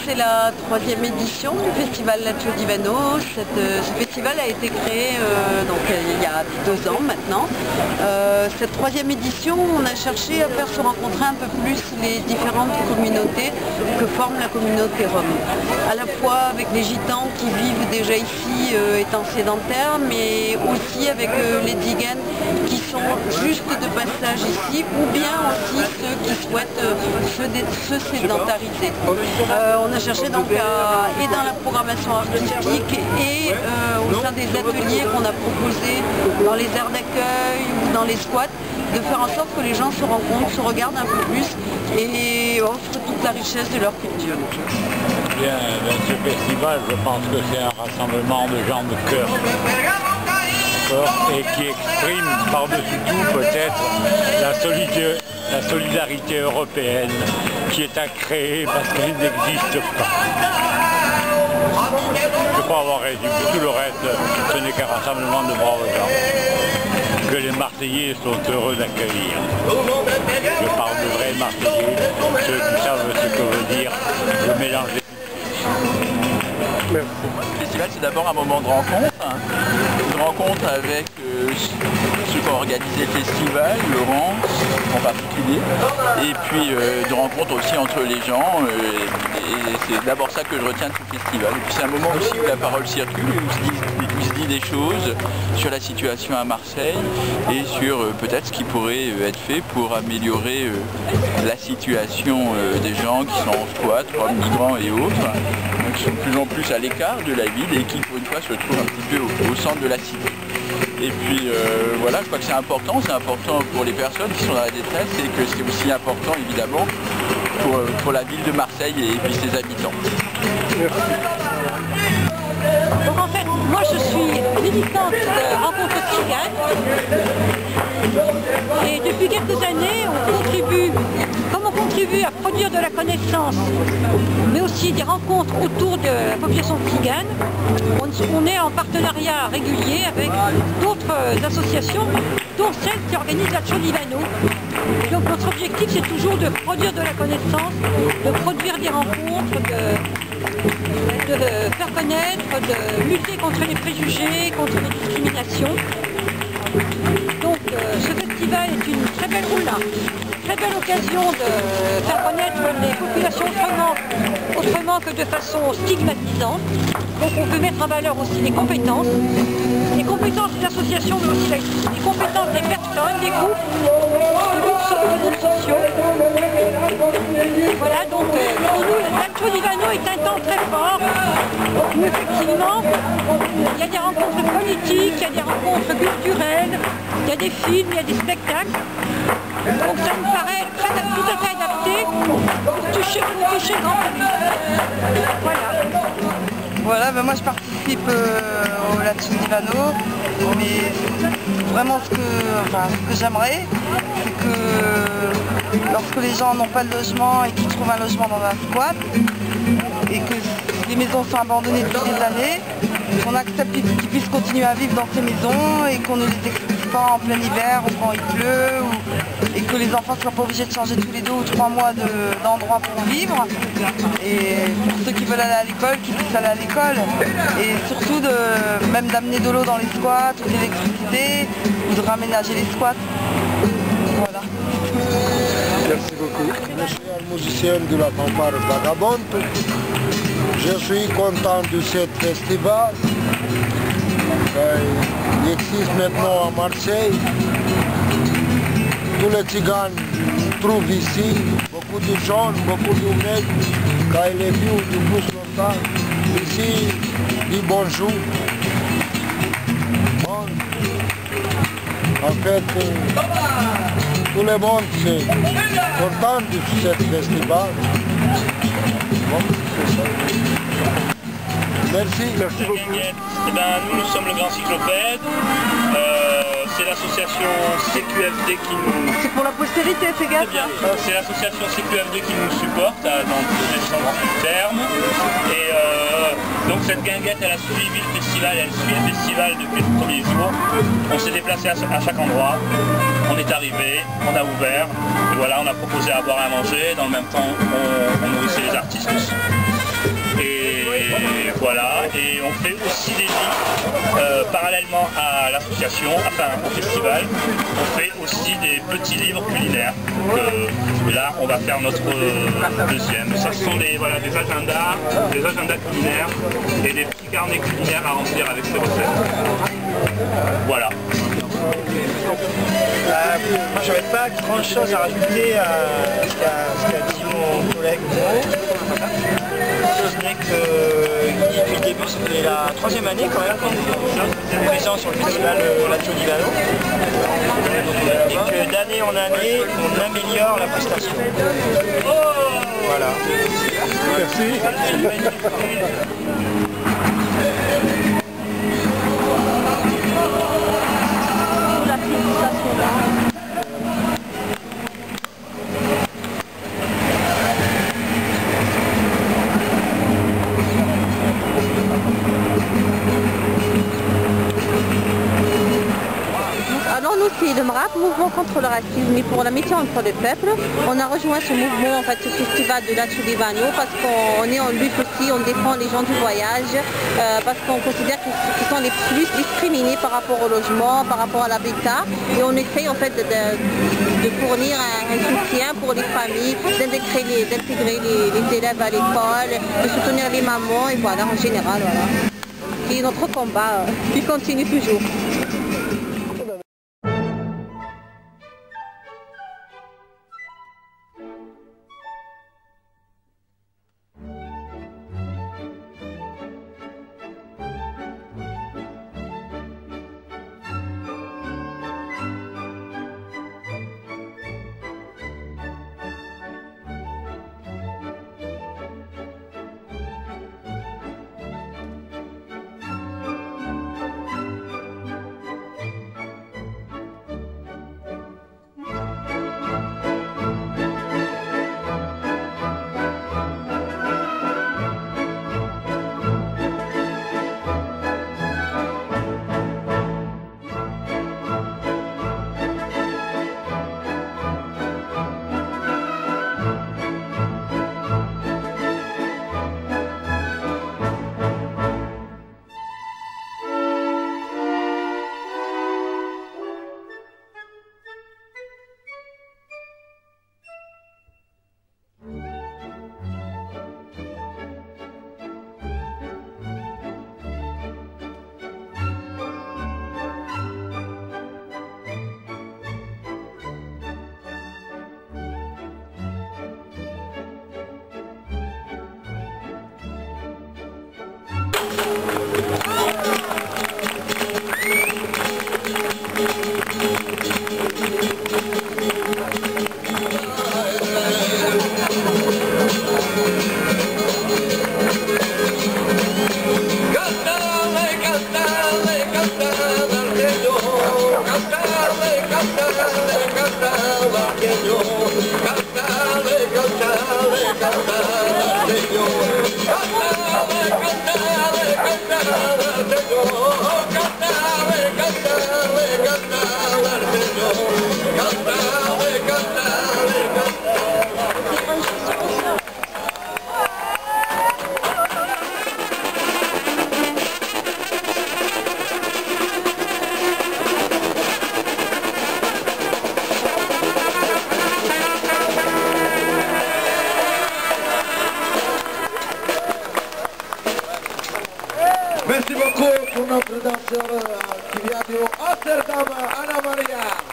c'est la 3e édition du festival Lattio Divano. Ce festival a été créé il y a 2 ans maintenant. Cette 3e édition, on a cherché à faire se rencontrer un peu plus les différentes communautés que forme la communauté rome. À la fois avec les gitans qui vivent déjà ici étant sédentaires, mais aussi avec les Tziganes qui sont juste de passage ici, ou bien aussi ceux qui souhaitent se sédentariser. On a cherché donc et dans la programmation artistique et au sein des ateliers qu'on a proposés dans les aires d'accueil ou dans les squats, de faire en sorte que les gens se rencontrent, se regardent un peu plus et offrent toute la richesse de leur culture. Bien, dans ce festival, je pense que c'est un rassemblement de gens de cœur et qui exprime par-dessus tout peut-être la solidarité européenne qui est à créer parce qu'elle n'existe pas. Je crois avoir résumé. Tout le reste, ce n'est qu'un rassemblement de braves gens que les Marseillais sont heureux d'accueillir. Je parle de vrais Marseillais, ceux qui savent ce que veut dire le mélange des Le festival, c'est d'abord un moment de rencontre, une rencontre avec ceux qui ont organisé le festival, Laurence en particulier, et puis de rencontre aussi entre les gens, et c'est d'abord ça que je retiens de ce festival. Et puis c'est un moment aussi où la parole circule, où il se dit des choses sur la situation à Marseille et sur peut-être ce qui pourrait être fait pour améliorer la situation des gens qui sont en squat, migrants et autres, qui sont de plus en plus à l'écart de la ville et qui pour une fois se trouvent un petit peu au centre de la cité. Et puis voilà, je crois que c'est important pour les personnes qui sont dans la détresse et que c'est aussi important évidemment pour la ville de Marseille et puis ses habitants. Donc en fait, moi je suis militante de Rencontre Tzigane et depuis quelques années on contribue à produire de la connaissance mais aussi des rencontres autour de la population tzigane. On est en partenariat régulier avec d'autres associations dont celle qui organise Lattio Divano. Donc notre objectif c'est toujours de produire de la connaissance, de produire des rencontres, de faire connaître, de lutter contre les préjugés, contre les discriminations. Donc ce festival est une très belle occasion de faire connaître les populations autrement que de façon stigmatisante. Donc on peut mettre en valeur aussi les compétences des associations, mais aussi les compétences des personnes, des groupes sociaux. Voilà, donc pour nous, Lattio Divano est un temps très fort, où effectivement, il y a des rencontres politiques, il y a des rencontres culturelles, il y a des films, il y a des spectacles. Donc ça me paraît tout à fait adapté pour toucher le grand public. Voilà. Voilà, ben moi je participe au Lattio Divano, mais vraiment ce que j'aimerais, c'est que lorsque les gens n'ont pas de logement et qu'ils trouvent un logement dans un squat, et que les maisons sont abandonnées depuis des années, qu'on accepte qu'ils puissent continuer à vivre dans ces maisons et qu'on ne les expulse pas en plein hiver ou quand il pleut, et que les enfants ne soient pas obligés de changer tous les 2 ou 3 mois d'endroit pour vivre. Et pour ceux qui veulent aller à l'école, qu'ils puissent aller à l'école. Et surtout même d'amener de l'eau dans les squats, ou de l'électricité, ou de raménager les squats. Voilà. Merci beaucoup. Je suis un musicien de la fanfare Vagabonde. Je suis content de ce festival. Il existe maintenant à Marseille. Tous les Tziganes trouvent ici beaucoup de gens, beaucoup de mecs. Quand il est venu de plus longtemps, ici, dit bonjour. Bon. En fait, tout le monde est content de ce festival. Bon, c'est ça. Merci. Merci beaucoup. Nous sommes le Grand Cyclopède. C'est l'association CQFD qui nous... C'est pour la postérité, c'est bien. C'est l'association CQFD qui nous supporte dans tous les sens du terme. Et donc cette guinguette, elle a suivi le festival, elle suit le festival depuis le premier jour. On s'est déplacé à chaque endroit. On est arrivé, on a ouvert. Et voilà, on a proposé à boire et à manger. Dans le même temps, on nourrissait les artistes aussi. Voilà, et on fait aussi des livres parallèlement à l'association, enfin au festival. On fait aussi des petits livres culinaires. Là, on va faire notre deuxième. Ça, ce sont des agendas culinaires et des petits carnets culinaires à remplir avec ces recettes. Voilà. Moi, je n'avais pas grand chose à rajouter à ce qu'a dit mon collègue si ce n'est que depuis le début, c'était la 3e année quand même qu'on est présent sur le festival Lattio di Vano, et que d'année en année, on améliore la prestation. Voilà. Merci. Alors nous, c'est le MRAP, Mouvement contre le racisme et pour l'amitié entre les peuples. On a rejoint ce mouvement, en fait, ce festival de Lattio di Vano parce qu'on est en lutte aussi, on défend les gens du voyage, parce qu'on considère qu'ils sont les plus discriminés par rapport au logement, par rapport à l'habitat, et on essaye en fait de fournir un soutien pour les familles, d'intégrer les élèves à l'école, de soutenir les mamans, et voilà, en général, voilà. C'est notre combat qui continue toujours. Merci beaucoup pour notre danseur qui vient de Amsterdam, Anna Maria.